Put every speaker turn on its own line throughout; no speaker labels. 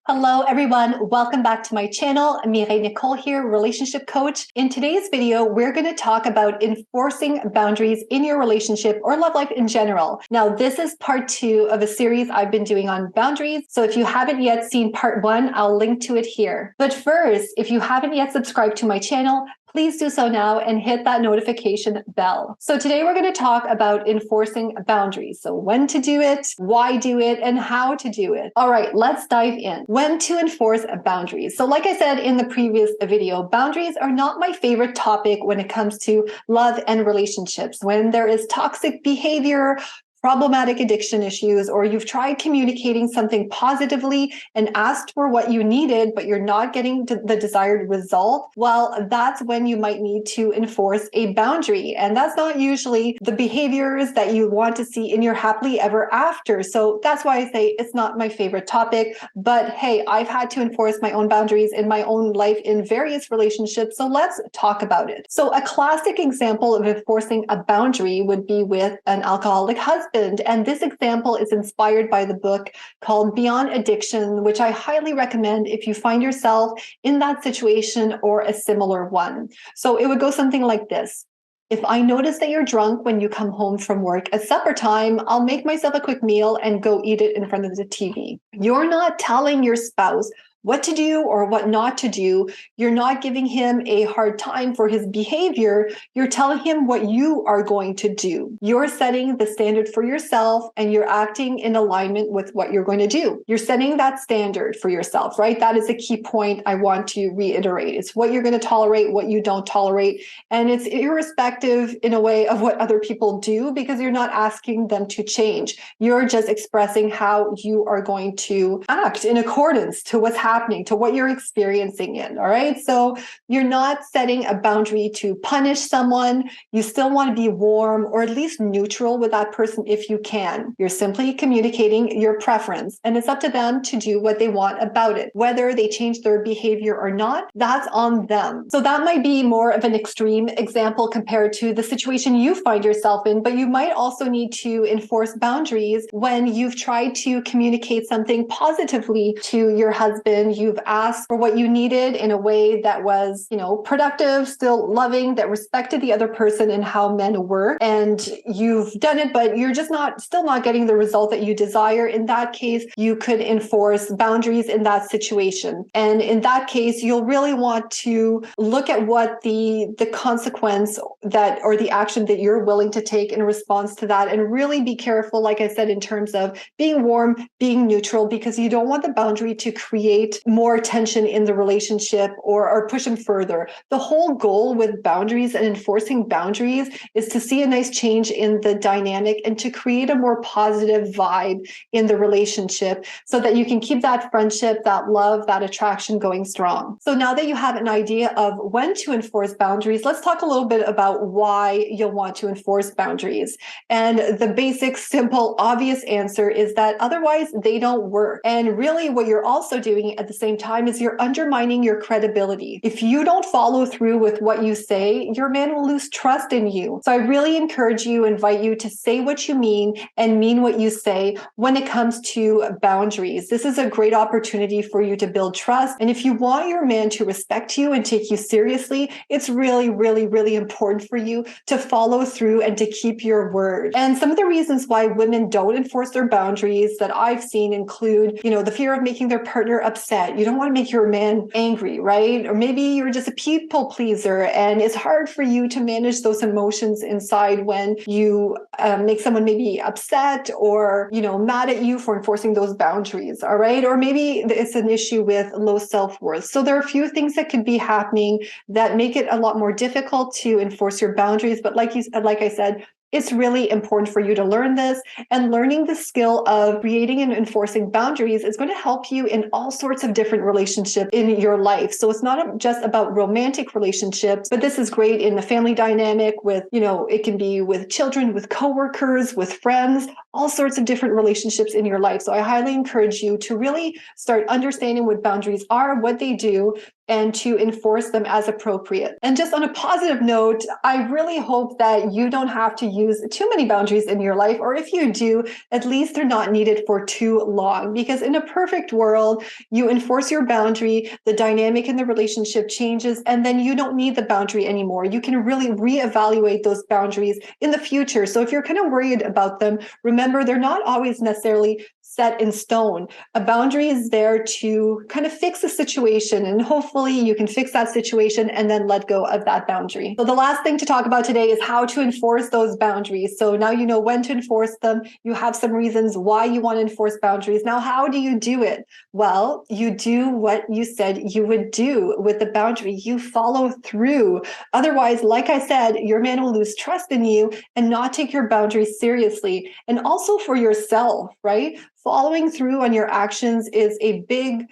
Hello, everyone. Welcome back to my channel. Mireille Nicole here, relationship coach. In today's video, we're going to talk about enforcing boundaries in your relationship or love life in general. Now, this is part 2 of a series I've been doing on boundaries. So if you haven't yet seen part 1, I'll link to it here. But first, if you haven't yet subscribed to my channel, please do so now and hit that notification bell. So today we're going to talk about enforcing boundaries. So when to do it, why do it, and how to do it. All right, let's dive in. When to enforce boundaries. So like I said in the previous video, boundaries are not my favorite topic when it comes to love and relationships. When there is toxic behavior, problematic addiction issues, or you've tried communicating something positively and asked for what you needed, but you're not getting the desired result, well, that's when you might need to enforce a boundary. And that's not usually the behaviors that you want to see in your happily ever after. So that's why I say it's not my favorite topic. But hey, I've had to enforce my own boundaries in my own life in various relationships. So let's talk about it. So a classic example of enforcing a boundary would be with an alcoholic husband. And this example is inspired by the book called Beyond Addiction, which I highly recommend if you find yourself in that situation or a similar one. So it would go something like this. If I notice that you're drunk when you come home from work at supper time, I'll make myself a quick meal and go eat it in front of the TV. You're not telling your spouse what to do or what not to do. You're not giving him a hard time for his behavior. You're telling him what you are going to do. You're setting the standard for yourself and you're acting in alignment with what you're going to do. You're setting that standard for yourself, right? That is a key point I want to reiterate. It's what you're going to tolerate, what you don't tolerate. And it's irrespective in a way of what other people do because you're not asking them to change. You're just expressing how you are going to act in accordance to what's happening, to what you're experiencing in, all right? So you're not setting a boundary to punish someone. You still want to be warm or at least neutral with that person if you can. You're simply communicating your preference, and it's up to them to do what they want about it. Whether they change their behavior or not, that's on them. So that might be more of an extreme example compared to the situation you find yourself in, but you might also need to enforce boundaries when you've tried to communicate something positively to your husband. You've asked for what you needed in a way that was, productive, still loving, that respected the other person and how men work. And you've done it, but you're just still not getting the result that you desire. In that case, you could enforce boundaries in that situation. And in that case, you'll really want to look at what the consequence that, or the action that you're willing to take in response to that, and really be careful, like I said, in terms of being warm, being neutral, because you don't want the boundary to create more tension in the relationship or push them further. The whole goal with boundaries and enforcing boundaries is to see a nice change in the dynamic and to create a more positive vibe in the relationship so that you can keep that friendship, that love, that attraction going strong. So now that you have an idea of when to enforce boundaries, let's talk a little bit about why you'll want to enforce boundaries. And the basic, simple, obvious answer is that otherwise they don't work. And really what you're also doing at the same time is you're undermining your credibility. If you don't follow through with what you say, your man will lose trust in you. So I really encourage you, invite you to say what you mean and mean what you say when it comes to boundaries. This is a great opportunity for you to build trust. And if you want your man to respect you and take you seriously, it's really, really, really important for you to follow through and to keep your word. And some of the reasons why women don't enforce their boundaries that I've seen include, the fear of making their partner upset. You don't want to make your man angry, right? Or maybe you're just a people pleaser and it's hard for you to manage those emotions inside when you make someone maybe upset or, mad at you for enforcing those boundaries, all right? Or maybe it's an issue with low self-worth. So there are a few things that could be happening that make it a lot more difficult to enforce your boundaries. But like I said, it's really important for you to learn this, and learning the skill of creating and enforcing boundaries is going to help you in all sorts of different relationships in your life. So it's not just about romantic relationships, but this is great in the family dynamic with, it can be with children, with coworkers, with friends, all sorts of different relationships in your life. So I highly encourage you to really start understanding what boundaries are, what they do, and to enforce them as appropriate. And just on a positive note, I really hope that you don't have to use too many boundaries in your life, or if you do, at least they're not needed for too long. Because in a perfect world, you enforce your boundary, the dynamic in the relationship changes, and then you don't need the boundary anymore. You can really reevaluate those boundaries in the future. So if you're kind of worried about them, remember they're not always necessarily set in stone. A boundary is there to kind of fix a situation, and hopefully you can fix that situation and then let go of that boundary. So the last thing to talk about today is how to enforce those boundaries. So now you know when to enforce them. You have some reasons why you want to enforce boundaries. Now, how do you do it? Well, you do what you said you would do with the boundary. You follow through. Otherwise, like I said, your man will lose trust in you and not take your boundaries seriously. And also for yourself, right? Following through on your actions is a big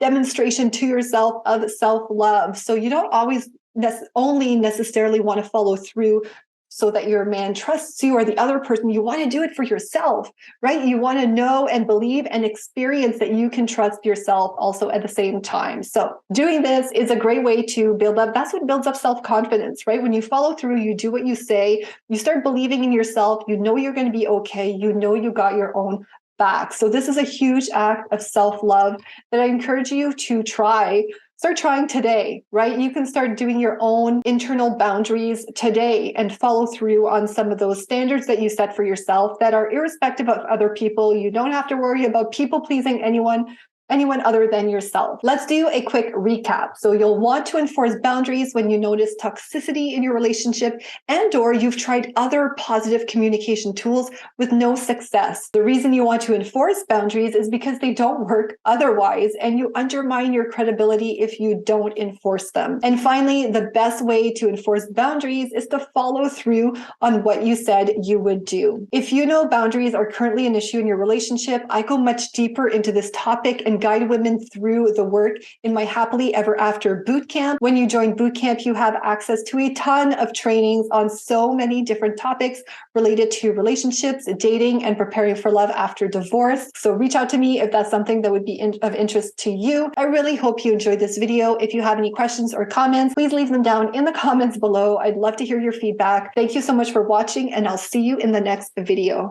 demonstration to yourself of self-love. So you don't always only necessarily want to follow through so that your man trusts you or the other person. You want to do it for yourself, right? You want to know and believe and experience that you can trust yourself also at the same time. So doing this is a great way to build up. That's what builds up self-confidence, right? When you follow through, you do what you say, you start believing in yourself, you know you're going to be okay, you know you got your own back. So this is a huge act of self-love that I encourage you to try. Start trying today, right? You can start doing your own internal boundaries today and follow through on some of those standards that you set for yourself that are irrespective of other people. You don't have to worry about people pleasing anyone other than yourself. Let's do a quick recap. So you'll want to enforce boundaries when you notice toxicity in your relationship and/or you've tried other positive communication tools with no success. The reason you want to enforce boundaries is because they don't work otherwise, and you undermine your credibility if you don't enforce them. And finally, the best way to enforce boundaries is to follow through on what you said you would do. If you know boundaries are currently an issue in your relationship, I go much deeper into this topic and guide women through the work in my Happily Ever After bootcamp. When you join bootcamp, you have access to a ton of trainings on so many different topics related to relationships, dating, and preparing for love after divorce. So reach out to me if that's something that would be of interest to you. I really hope you enjoyed this video. If you have any questions or comments, please leave them down in the comments below. I'd love to hear your feedback. Thank you so much for watching, and I'll see you in the next video.